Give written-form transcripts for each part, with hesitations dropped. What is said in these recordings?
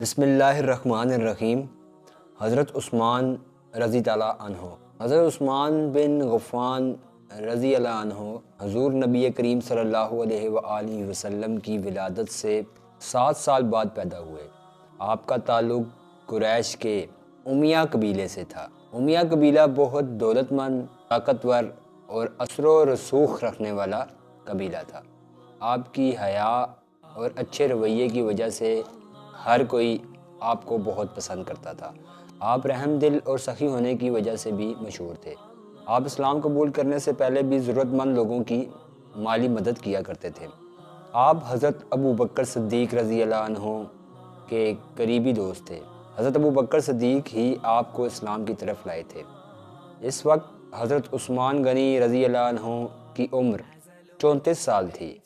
بسم اللہ الرحمن الرحیم۔ حضرت عثمان رضی اللہ عنہ۔ حضرت عثمان بن غفان رضی اللہ عنہ حضور نبی کریم صلی اللہ علیہ وآلہ وسلم کی ولادت سے 7 سال بعد پیدا ہوئے۔ آپ کا تعلق قریش کے امیہ قبیلے سے تھا۔ امیہ قبیلہ بہت دولت مند، طاقتور اور اثر و رسوخ رکھنے والا قبیلہ تھا۔ آپ کی حیا اور اچھے رویے کی وجہ سے ہر کوئی آپ کو بہت پسند کرتا تھا۔ آپ رحم دل اور سخی ہونے کی وجہ سے بھی مشہور تھے۔ آپ اسلام قبول کرنے سے پہلے بھی ضرورت مند لوگوں کی مالی مدد کیا کرتے تھے۔ آپ حضرت ابو بکر صدیق رضی اللہ عنہ کے قریبی دوست تھے۔ حضرت ابو بکر صدیق ہی آپ کو اسلام کی طرف لائے تھے۔ اس وقت حضرت عثمان غنی رضی اللہ عنہ کی عمر 34 سال تھی۔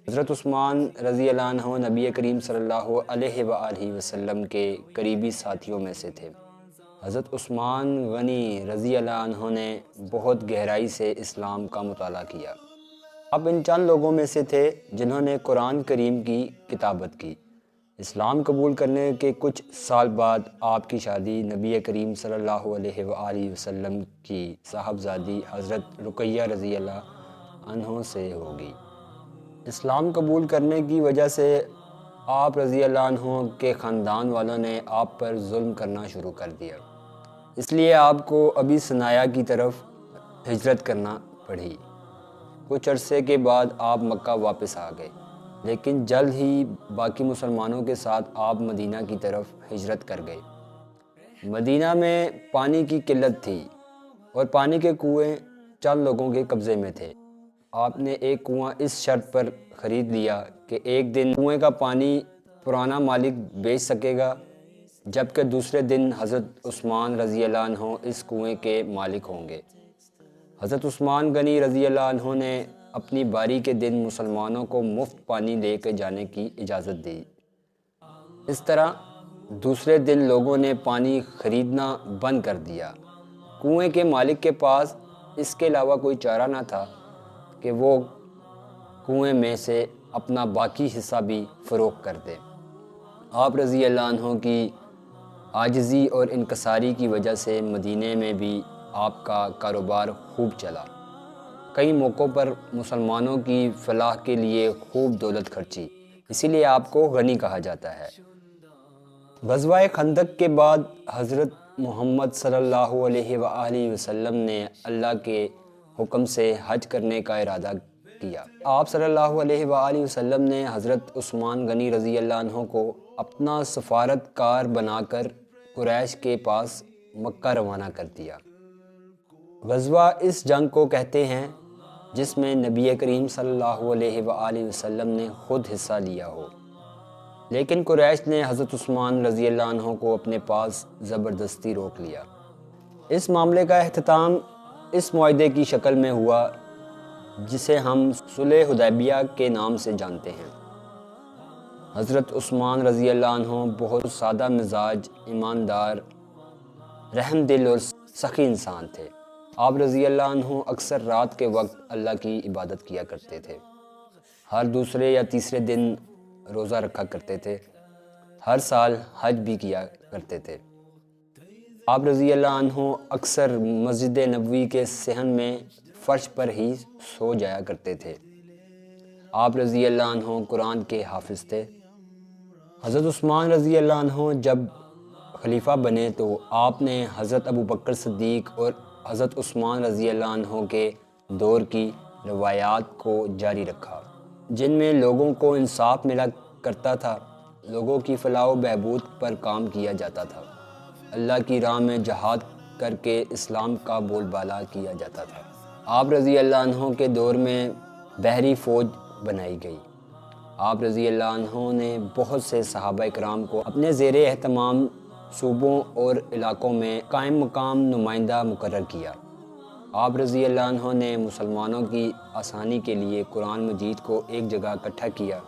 حضرت عثمان رضی اللہ عنہ نبی کریم صلی اللہ علیہ وآلہ وسلم کے قریبی ساتھیوں میں سے تھے۔ حضرت عثمان غنی رضی اللہ عنہ نے بہت گہرائی سے اسلام کا مطالعہ کیا۔ آپ ان چند لوگوں میں سے تھے جنہوں نے قرآن کریم کی کتابت کی۔ اسلام قبول کرنے کے کچھ سال بعد آپ کی شادی نبی کریم صلی اللہ علیہ وآلہ وسلم کی صاحبزادی حضرت رقیہ رضی اللہ عنہ سے ہوگی۔ اسلام قبول کرنے کی وجہ سے آپ رضی اللہ عنہ کے خاندان والوں نے آپ پر ظلم کرنا شروع کر دیا، اس لیے آپ کو ابی سنایا کی طرف ہجرت کرنا پڑی۔ کچھ عرصے کے بعد آپ مکہ واپس آ گئے، لیکن جلد ہی باقی مسلمانوں کے ساتھ آپ مدینہ کی طرف ہجرت کر گئے۔ مدینہ میں پانی کی قلت تھی اور پانی کے کنویں چند لوگوں کے قبضے میں تھے۔ آپ نے ایک کنواں اس شرط پر خرید لیا کہ ایک دن کنویں کا پانی پرانا مالک بیچ سکے گا، جبکہ دوسرے دن حضرت عثمان رضی اللہ عنہ اس کنویں کے مالک ہوں گے۔ حضرت عثمان غنی رضی اللہ عنہ نے اپنی باری کے دن مسلمانوں کو مفت پانی لے کے جانے کی اجازت دی۔ اس طرح دوسرے دن لوگوں نے پانی خریدنا بند کر دیا۔ کنویں کے مالک کے پاس اس کے علاوہ کوئی چارہ نہ تھا کہ وہ کنویں میں سے اپنا باقی حصہ بھی فروخت کر دے۔ آپ رضی اللہ عنہ کی عاجزی اور انکساری کی وجہ سے مدینے میں بھی آپ کا کاروبار خوب چلا۔ کئی موقعوں پر مسلمانوں کی فلاح کے لیے خوب دولت خرچی، اسی لیے آپ کو غنی کہا جاتا ہے۔ غزوہ خندق کے بعد حضرت محمد صلی اللہ علیہ وآلہ وسلم نے اللہ کے حکم سے حج کرنے کا ارادہ کیا۔ آپ صلی اللہ علیہ وآلہ وسلم نے حضرت عثمان غنی رضی اللہ عنہ کو اپنا سفارت کار بنا کر قریش کے پاس مکہ روانہ کر دیا۔ غزوہ اس جنگ کو کہتے ہیں جس میں نبی کریم صلی اللہ علیہ وآلہ وسلم نے خود حصہ لیا ہو، لیکن قریش نے حضرت عثمان رضی اللہ عنہ کو اپنے پاس زبردستی روک لیا۔ اس معاملے کا اختتام اس معاہدے کی شکل میں ہوا جسے ہم صلح حدیبیہ کے نام سے جانتے ہیں۔ حضرت عثمان رضی اللہ عنہ بہت سادہ مزاج، ایماندار، رحم دل اور سخی انسان تھے۔ آپ رضی اللہ عنہ اکثر رات کے وقت اللہ کی عبادت کیا کرتے تھے۔ ہر دوسرے یا تیسرے دن روزہ رکھا کرتے تھے۔ ہر سال حج بھی کیا کرتے تھے۔ آپ رضی اللہ عنہ اکثر مسجد نبوی کے صحن میں فرش پر ہی سو جایا کرتے تھے۔ آپ رضی اللہ عنہ قرآن کے حافظ تھے۔ حضرت عثمان رضی اللہ عنہ جب خلیفہ بنے تو آپ نے حضرت ابو بکر صدیق اور حضرت عثمان رضی اللہ عنہ کے دور کی روایات کو جاری رکھا، جن میں لوگوں کو انصاف ملا کرتا تھا، لوگوں کی فلاح و بہبود پر کام کیا جاتا تھا، اللہ کی راہ میں جہاد کر کے اسلام کا بول بالا کیا جاتا تھا۔ آپ رضی اللہ عنہ کے دور میں بحری فوج بنائی گئی۔ آپ رضی اللہ عنہ نے بہت سے صحابہ کرام کو اپنے زیر اہتمام صوبوں اور علاقوں میں قائم مقام نمائندہ مقرر کیا۔ آپ رضی اللہ عنہ نے مسلمانوں کی آسانی کے لیے قرآن مجید کو ایک جگہ اکٹھا کیا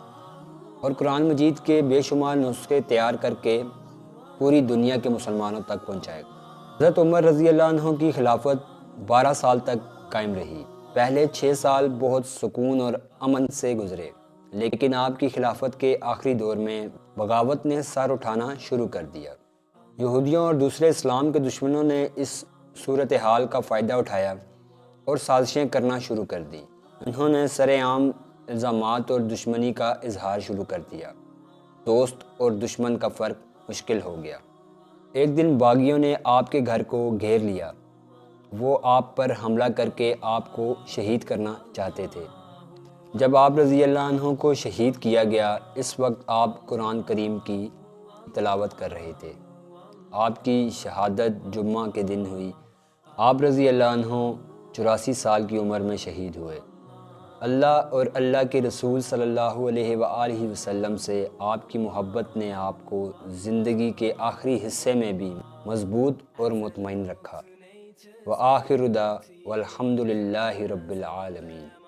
اور قرآن مجید کے بے شمار نسخے تیار کر کے پوری دنیا کے مسلمانوں تک پہنچائے۔ حضرت عمر رضی اللہ عنہ کی خلافت 12 سال تک قائم رہی۔ پہلے 6 سال بہت سکون اور امن سے گزرے، لیکن آپ کی خلافت کے آخری دور میں بغاوت نے سر اٹھانا شروع کر دیا۔ یہودیوں اور دوسرے اسلام کے دشمنوں نے اس صورتحال کا فائدہ اٹھایا اور سازشیں کرنا شروع کر دیں۔ انہوں نے سر عام الزامات اور دشمنی کا اظہار شروع کر دیا۔ دوست اور دشمن کا فرق مشکل ہو گیا۔ ایک دن باغیوں نے آپ کے گھر کو گھیر لیا۔ وہ آپ پر حملہ کر کے آپ کو شہید کرنا چاہتے تھے۔ جب آپ رضی اللہ عنہ کو شہید کیا گیا، اس وقت آپ قرآن کریم کی تلاوت کر رہے تھے۔ آپ کی شہادت جمعہ کے دن ہوئی۔ آپ رضی اللہ عنہ 84 سال کی عمر میں شہید ہوئے۔ اللہ اور اللہ کے رسول صلی اللہ علیہ وآلہ وسلم سے آپ کی محبت نے آپ کو زندگی کے آخری حصے میں بھی مضبوط اور مطمئن رکھا۔ وآخر دعوانا الحمد للہ رب العالمین۔